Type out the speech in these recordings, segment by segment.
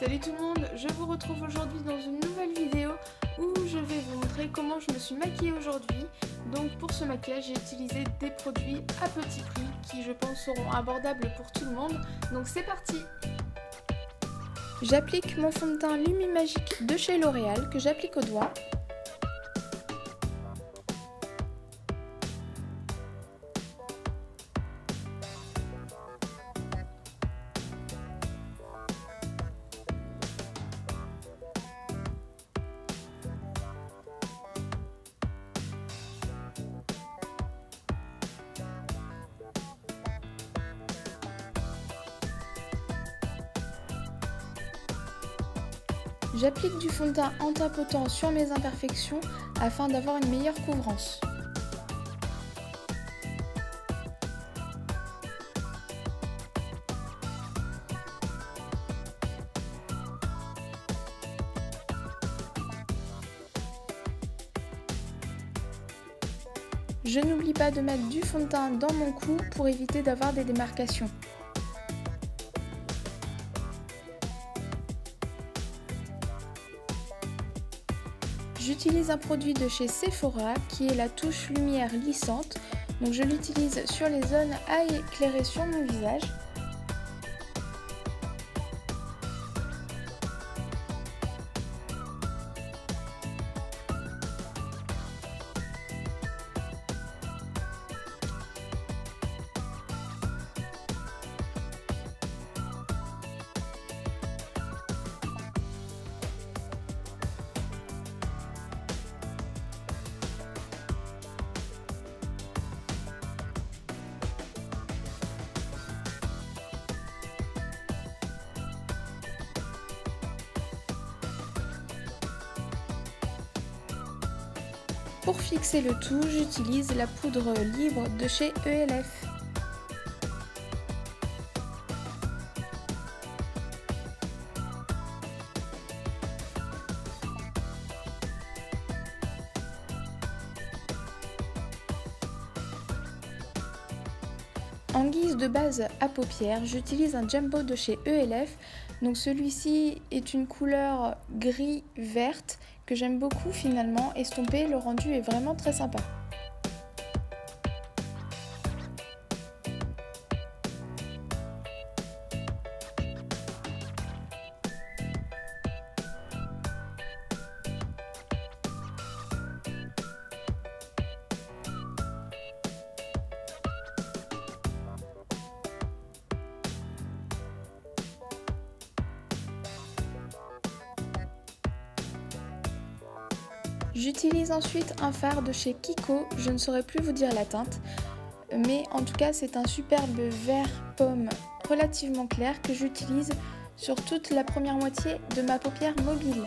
Salut tout le monde, je vous retrouve aujourd'hui dans une nouvelle vidéo où je vais vous montrer comment je me suis maquillée aujourd'hui. Donc pour ce maquillage, j'ai utilisé des produits à petit prix qui je pense seront abordables pour tout le monde. Donc c'est parti! J'applique mon fond de teint Lumi Magique de chez L'Oréal que j'applique au doigt. J'applique du fond de teint en tapotant sur mes imperfections afin d'avoir une meilleure couvrance. Je n'oublie pas de mettre du fond de teint dans mon cou pour éviter d'avoir des démarcations. J'utilise un produit de chez Sephora qui est la touche lumière lissante. Donc je l'utilise sur les zones à éclairer sur mon visage. Pour fixer le tout, j'utilise la poudre libre de chez ELF. En guise de base à paupières, j'utilise un jumbo de chez ELF. Donc celui-ci est une couleur gris-verte que j'aime beaucoup finalement. Estompé, le rendu est vraiment très sympa. J'utilise ensuite un fard de chez Kiko, je ne saurais plus vous dire la teinte, mais en tout cas c'est un superbe vert pomme relativement clair que j'utilise sur toute la première moitié de ma paupière mobile.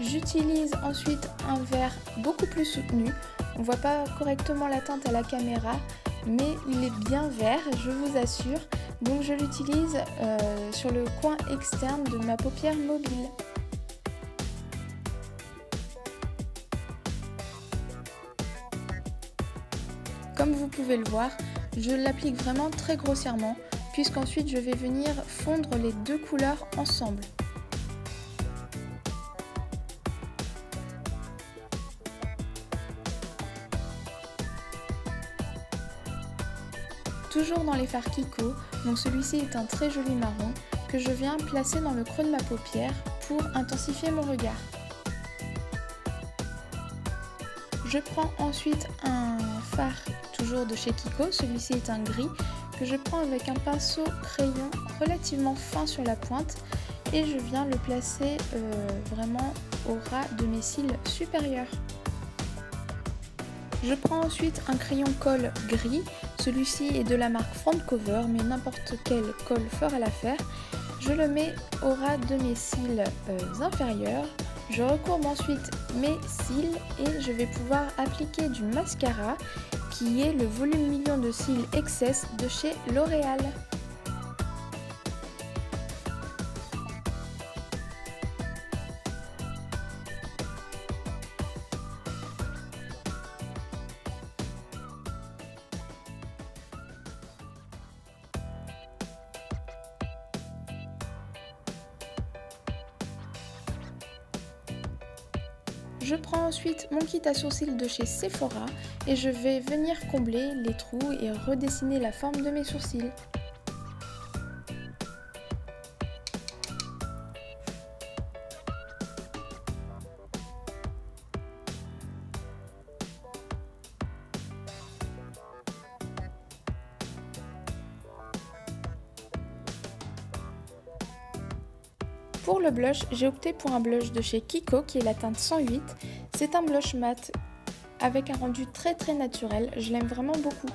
J'utilise ensuite un vert beaucoup plus soutenu, on ne voit pas correctement la teinte à la caméra, mais il est bien vert, je vous assure. Donc je l'utilise sur le coin externe de ma paupière mobile. Comme vous pouvez le voir, je l'applique vraiment très grossièrement, puisqu'ensuite je vais venir fondre les deux couleurs ensemble. Toujours dans les fards Kiko, donc celui-ci est un très joli marron que je viens placer dans le creux de ma paupière pour intensifier mon regard. Je prends ensuite un fard toujours de chez Kiko, celui-ci est un gris que je prends avec un pinceau crayon relativement fin sur la pointe et je viens le placer vraiment au ras de mes cils supérieurs. Je prends ensuite un crayon colle gris, celui-ci est de la marque Front Cover, mais n'importe quel colle fera l'affaire. Je le mets au ras de mes cils inférieurs, je recourbe ensuite mes cils et je vais pouvoir appliquer du mascara qui est le volume million de cils Excess de chez L'Oréal. Je prends ensuite mon kit à sourcils de chez Sephora et je vais venir combler les trous et redessiner la forme de mes sourcils. Pour le blush, j'ai opté pour un blush de chez Kiko qui est la teinte 108. C'est un blush mat avec un rendu très naturel, je l'aime vraiment beaucoup.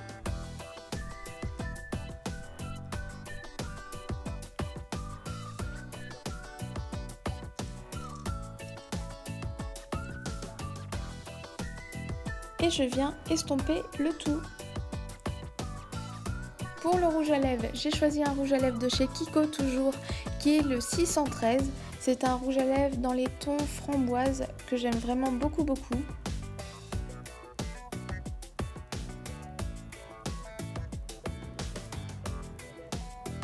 Et je viens estomper le tout. Pour le rouge à lèvres, j'ai choisi un rouge à lèvres de chez Kiko toujours, qui est le 613. C'est un rouge à lèvres dans les tons framboise que j'aime vraiment beaucoup.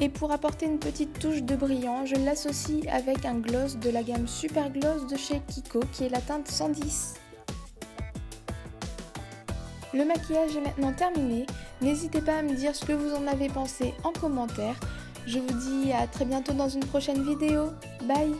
Et pour apporter une petite touche de brillant, je l'associe avec un gloss de la gamme Super Gloss de chez Kiko, qui est la teinte 110. Le maquillage est maintenant terminé. N'hésitez pas à me dire ce que vous en avez pensé en commentaire. Je vous dis à très bientôt dans une prochaine vidéo. Bye!